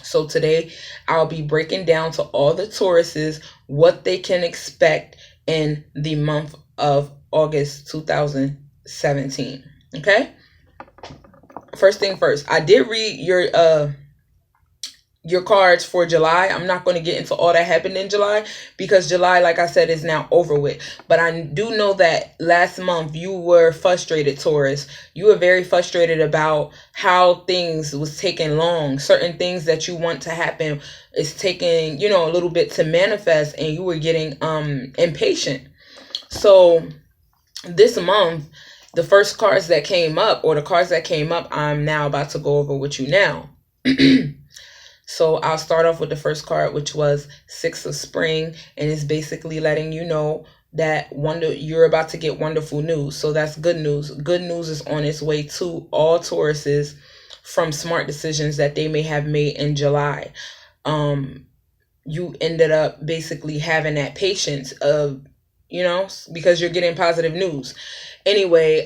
So today I'll be breaking down to all the Tauruses what they can expect in the month of August 2017. Okay? First thing first, I did read your cards for July. I'm not going to get into all that happened in July because July, like I said, is now over with. But I do know that last month you were frustrated, Taurus. You were very frustrated about how things was taking long. Certain things that you want to happen is taking, you know, a little bit to manifest, and you were getting impatient. So this month, the first cards that came up, or the cards that came up, I'm now about to go over with you now. So I'll start off with the first card, which was Six of Spring, and it's basically letting you know that you're about to get wonderful news. So that's good news. Good news is on its way to all Tauruses from smart decisions that they may have made in July. You ended up basically having that patience of, you know, because you're getting positive news. Anyway,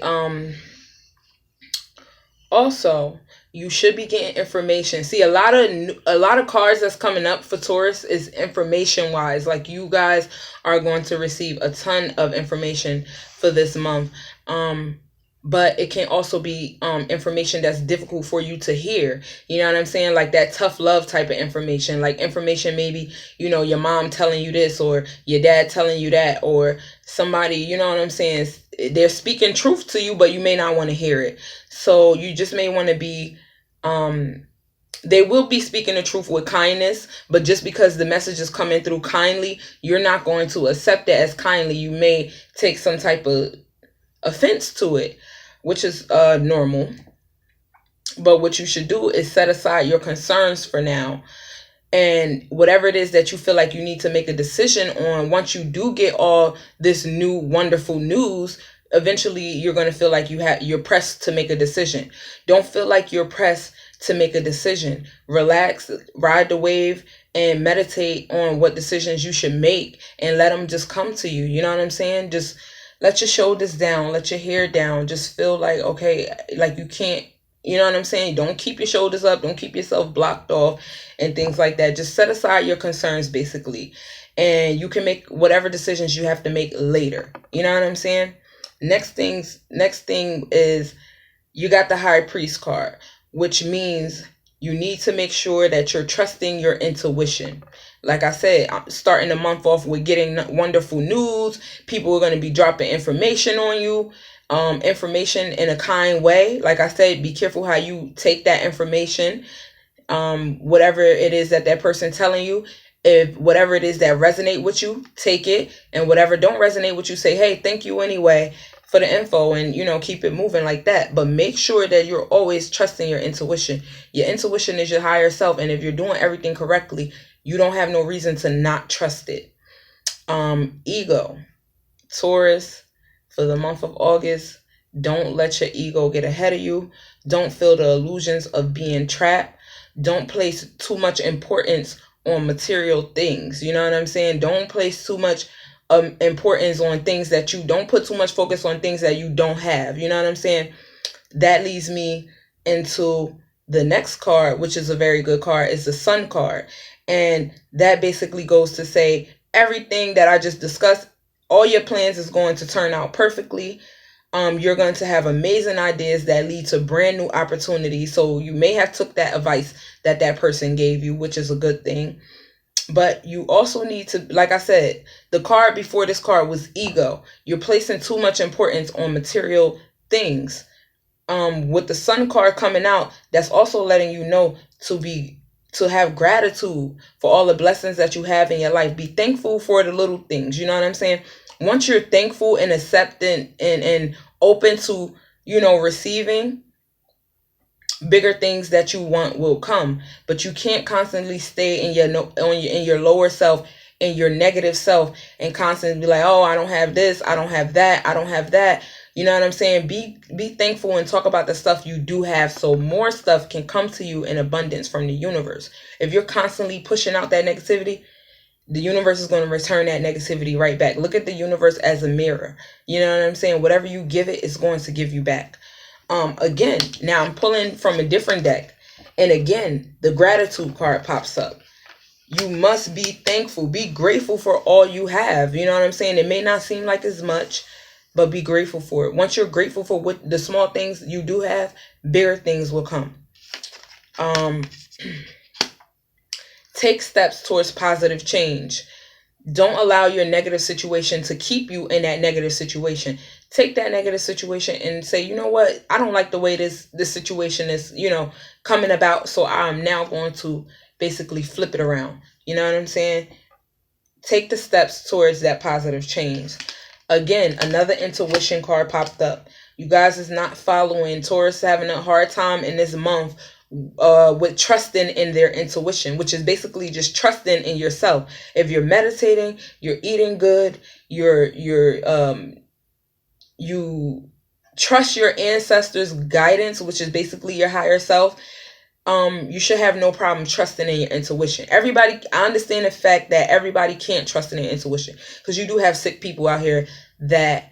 also, you should be getting information. See, a lot of cards that's coming up for Taurus is information wise. Like, you guys are going to receive a ton of information for this month. But it can also be information that's difficult for you to hear. You know what I'm saying? Like that tough love type of information. Like information maybe, you know, your mom telling you this, or your dad telling you that, or somebody, you know what I'm saying? They're speaking truth to you, but you may not want to hear it. So you just may want to be, they will be speaking the truth with kindness, but just because the message is coming through kindly, you're not going to accept it as kindly. You may take some type of offense to it, which is normal. But what you should do is set aside your concerns for now, and whatever it is that you feel like you need to make a decision on, once you do get all this new wonderful news, eventually you're going to feel like you're pressed to make a decision. Don't feel like you're pressed to make a decision. Relax, ride the wave, and meditate on what decisions you should make, and let them just come to you. You know what I'm saying? Just let your shoulders down, let your hair down. Just feel like, okay, like you can't, you know what I'm saying? Don't keep your shoulders up. Don't keep yourself blocked off and things like that. Just set aside your concerns, basically. And you can make whatever decisions you have to make later. You know what I'm saying? Next thing is you got the High Priest card, which means you need to make sure that you're trusting your intuition. Like I said, I'm starting the month off with getting wonderful news. People are going to be dropping information on you. Information in a kind way. Like I said, be careful how you take that information. Whatever it is that person telling you, if whatever it is that resonate with you, take it, and whatever don't resonate with you, say, hey, thank you anyway for the info, and, you know, keep it moving like that. But make sure that you're always trusting your intuition. Your intuition is your higher self, and if you're doing everything correctly, you don't have no reason to not trust it. Ego, Taurus, for the month of August, don't let your ego get ahead of you. Don't feel the illusions of being trapped. Don't place too much importance on material things. You know what I'm saying? Don't place too much importance on things that you don't put too much focus on things that you don't have. You know what I'm saying? That leads me into the next card, which is a very good card. It's the Sun card. And that basically goes to say everything that I just discussed, all your plans is going to turn out perfectly. You're going to have amazing ideas that lead to brand new opportunities. So you may have took that advice that person gave you, which is a good thing. But you also need to, like I said, the card before this card was ego. You're placing too much importance on material things. With the Sun card coming out, that's also letting you know to have gratitude for all the blessings that you have in your life. Be thankful for the little things. You know what I'm saying? Once you're thankful and accepting and open to, you know, receiving, bigger things that you want will come. But you can't constantly stay in your lower self, in your negative self, and constantly be like, oh, I don't have this, I don't have that, I don't have that. You know what I'm saying? Be thankful and talk about the stuff you do have, so more stuff can come to you in abundance from the universe. If you're constantly pushing out that negativity, the universe is going to return that negativity right back. Look at the universe as a mirror. You know what I'm saying? Whatever you give it, it's going to give you back. Again, now I'm pulling from a different deck. And again, the gratitude card pops up. You must be thankful, be grateful for all you have. You know what I'm saying? It may not seem like as much, but be grateful for it. Once you're grateful for what the small things you do have, bigger things will come. Take steps towards positive change. Don't allow your negative situation to keep you in that negative situation. Take that negative situation and say, you know what? I don't like the way this situation is, coming about. So I'm now going to basically flip it around. You know what I'm saying? Take the steps towards that positive change. Again, another intuition card popped up. You guys is not following. Taurus having a hard time in this month with trusting in their intuition, which is basically just trusting in yourself. If you're meditating, you're eating good, you trust your ancestors' guidance, which is basically your higher self, you should have no problem trusting in your intuition. I understand the fact that everybody can't trust in their intuition, because you do have sick people out here that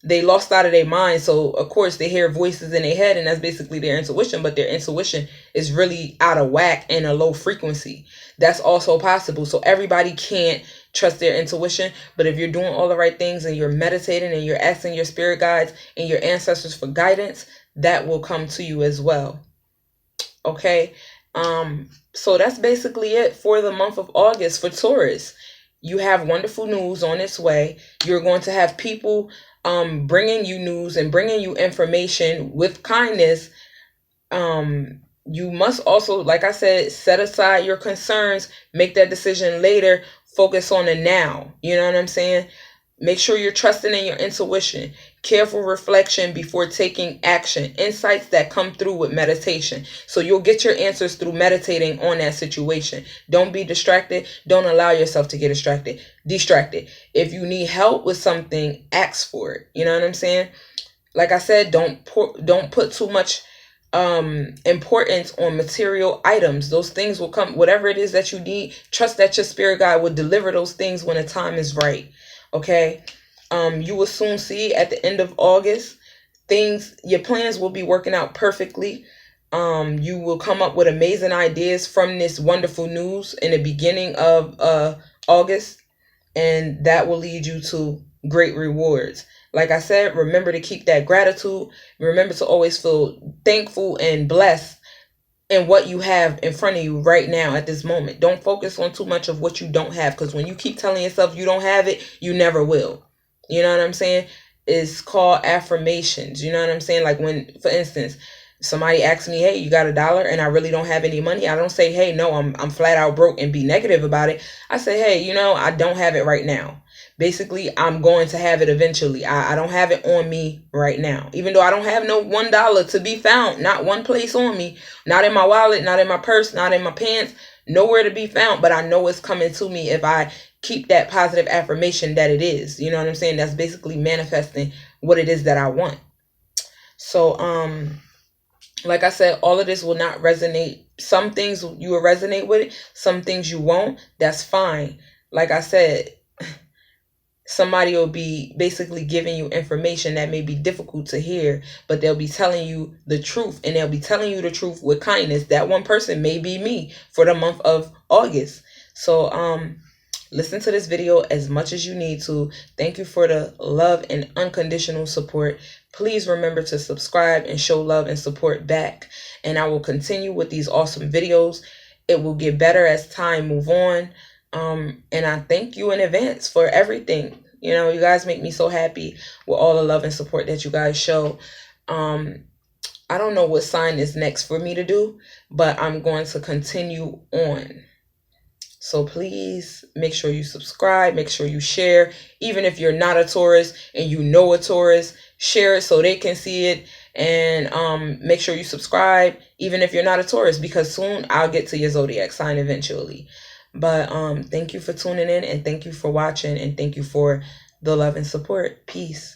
they lost out of their mind. So of course they hear voices in their head, and that's basically their intuition, but their intuition is really out of whack and a low frequency. That's also possible. So everybody can't trust their intuition, but if you're doing all the right things and you're meditating and you're asking your spirit guides and your ancestors for guidance, that will come to you as well. Okay. So that's basically it for the month of August for Taurus. You have wonderful news on its way. You're going to have people bringing you news and bringing you information with kindness. You must also, like I said, set aside your concerns, make that decision later, focus on the now. You know what I'm saying? Make sure you're trusting in your intuition. Careful reflection before taking action. Insights that come through with meditation. So you'll get your answers through meditating on that situation. Don't be distracted. Don't allow yourself to get distracted. If you need help with something, ask for it. You know what I'm saying? Like I said, don't put too much importance on material items. Those things will come. Whatever it is that you need, trust that your spirit guide will deliver those things when the time is right. Okay. You will soon see at the end of August, your plans will be working out perfectly. You will come up with amazing ideas from this wonderful news in the beginning of August, and that will lead you to great rewards. Like I said, remember to keep that gratitude. Remember to always feel thankful and blessed in what you have in front of you right now at this moment. Don't focus on too much of what you don't have, because when you keep telling yourself you don't have it, you never will. You know what I'm saying? It's called affirmations. You know what I'm saying? Like when, for instance, somebody asks me, hey, you got $1 and I really don't have any money. I don't say, hey, no, I'm flat out broke and be negative about it. I say, hey, I don't have it right now. Basically, I'm going to have it eventually. I don't have it on me right now. Even though I don't have no $1 to be found, not one place on me, not in my wallet, not in my purse, not in my pants, nowhere to be found. But I know it's coming to me if I keep that positive affirmation that it is. You know what I'm saying? That's basically manifesting what it is that I want. So, like I said, all of this will not resonate. Some things you will resonate with it. Some things you won't. That's fine. Like I said, somebody will be basically giving you information that may be difficult to hear, but they'll be telling you the truth, and they'll be telling you the truth with kindness. That one person may be me for the month of August. So, listen to this video as much as you need to. Thank you for the love and unconditional support. Please remember to subscribe and show love and support back. And I will continue with these awesome videos. It will get better as time move on. And I thank you in advance for everything. You guys make me so happy with all the love and support that you guys show. I don't know what sign is next for me to do, but I'm going to continue on. So please make sure you subscribe, make sure you share. Even if you're not a Taurus and you know a Taurus, share it so they can see it. And make sure you subscribe, even if you're not a Taurus, because soon I'll get to your zodiac sign eventually. But thank you for tuning in, and thank you for watching, and thank you for the love and support. Peace.